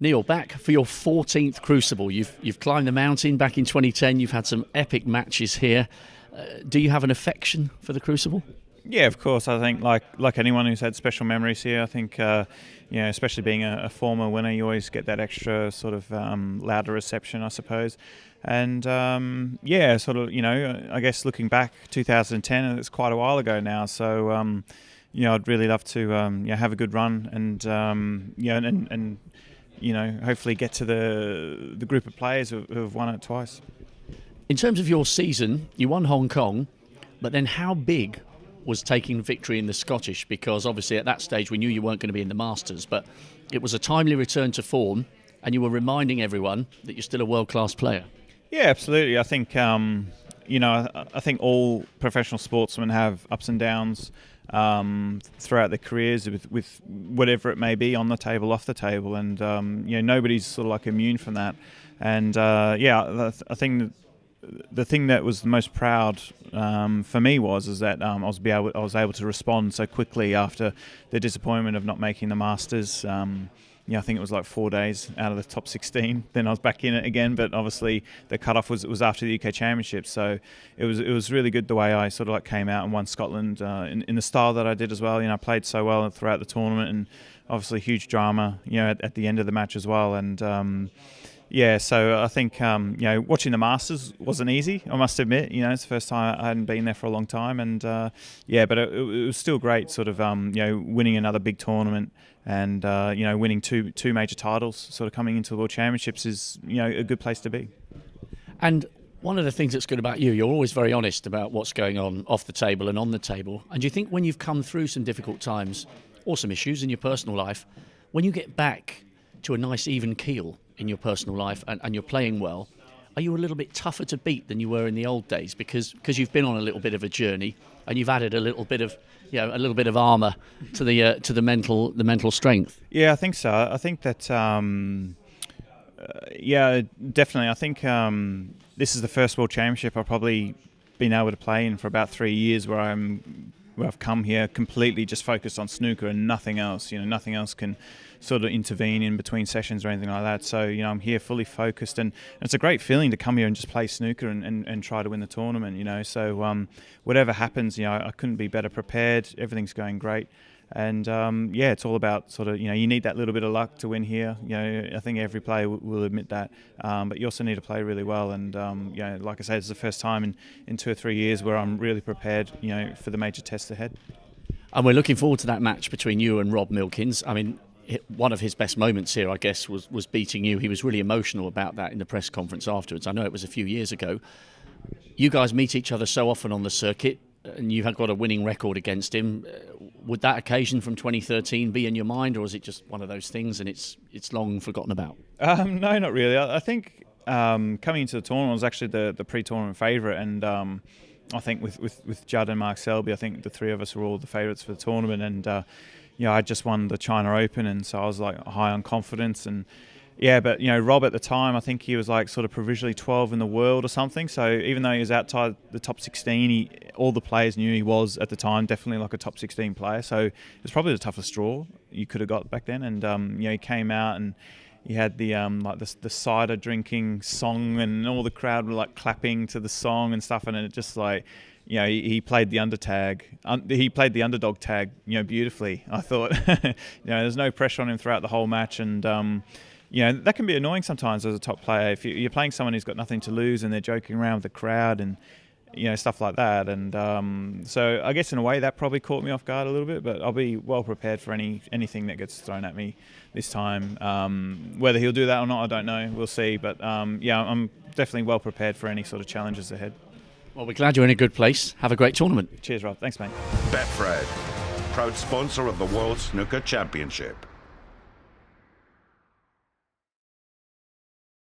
Neil, back for your 14th Crucible. You've climbed the mountain back in 2010. You've had some epic matches here. Do you have an affection for the Crucible? Yeah, of course. I think like anyone who's had special memories here, I think especially being a former winner, you always get that extra sort of louder reception, I suppose. And I guess looking back, 2010, it's quite a while ago now. So I'd really love to have a good run and hopefully get to the group of players who have won it twice. In terms of your season, you won Hong Kong, but then how big was taking victory in the Scottish? Because obviously at that stage we knew you weren't going to be in the Masters, but it was a timely return to form and you were reminding everyone that you're still a world-class player. Yeah, absolutely. I think I think all professional sportsmen have ups and downs throughout their careers with whatever it may be, on the table, off the table, and nobody's sort of like immune from that. And I think the thing that was the most proud for me was that I was able to respond so quickly after the disappointment of not making the Masters. I think it was like 4 days out of the top 16. Then I was back in it again, but obviously the cutoff was after the UK Championship. So it was really good the way I sort of like came out and won Scotland in the style that I did as well. I played so well throughout the tournament, and obviously huge drama at the end of the match as well. And so I think watching the Masters wasn't easy, I must admit. It's the first time I hadn't been there for a long time, and but it was still great, sort of winning another big tournament, and winning two major titles, sort of coming into the World Championships is a good place to be. And one of the things that's good about you're always very honest about what's going on off the table and on the table. And do you think when you've come through some difficult times or some issues in your personal life, when you get back to a nice even keel in your personal life and you're playing well, are you a little bit tougher to beat than you were in the old days because you've been on a little bit of a journey and you've added a little bit of armour to the mental strength? Yeah, I think so. I think that definitely. I think this is the first World Championship I've probably been able to play in for about 3 years, where I've come here completely just focused on snooker and nothing else. Nothing else can sort of intervene in between sessions or anything like that. So, I'm here fully focused, and it's a great feeling to come here and just play snooker and try to win the tournament, So whatever happens, I couldn't be better prepared. Everything's going great. And it's all about sort of, you need that little bit of luck to win here. I think every player will admit that. But you also need to play really well. And, like I said, it's the first time in 2 or 3 years where I'm really prepared, for the major tests ahead. And we're looking forward to that match between you and Rob Milkins. I mean, one of his best moments here, I guess, was beating you. He was really emotional about that in the press conference afterwards. I know it was a few years ago. You guys meet each other so often on the circuit, and you've got a winning record against him. Would that occasion from 2013 be in your mind, or is it just one of those things and it's long forgotten about? No, not really. I think coming into the tournament was actually the pre-tournament favourite, and I think with Judd and Mark Selby, I think the three of us were all the favourites for the tournament, and I just won the China Open, and so I was like high on confidence. And but Rob at the time, I think he was like sort of provisionally 12 in the world or something. So even though he was outside the top 16, all the players knew he was at the time definitely like a top 16 player. So it was probably the toughest draw you could have got back then. And he came out and he had the the cider drinking song, and all the crowd were like clapping to the song and stuff. And it just like, he played the he played the underdog tag, beautifully. I thought, there's no pressure on him throughout the whole match, and that can be annoying sometimes as a top player if you're playing someone who's got nothing to lose and they're joking around with the crowd and stuff like that. And so I guess in a way that probably caught me off guard a little bit, but I'll be well prepared for anything that gets thrown at me this time. Whether he'll do that or not, I don't know. We'll see. But I'm definitely well prepared for any sort of challenges ahead. Well, we're glad you're in a good place. Have a great tournament. Cheers, Rob. Thanks, mate. Betfred, proud sponsor of the World Snooker Championship.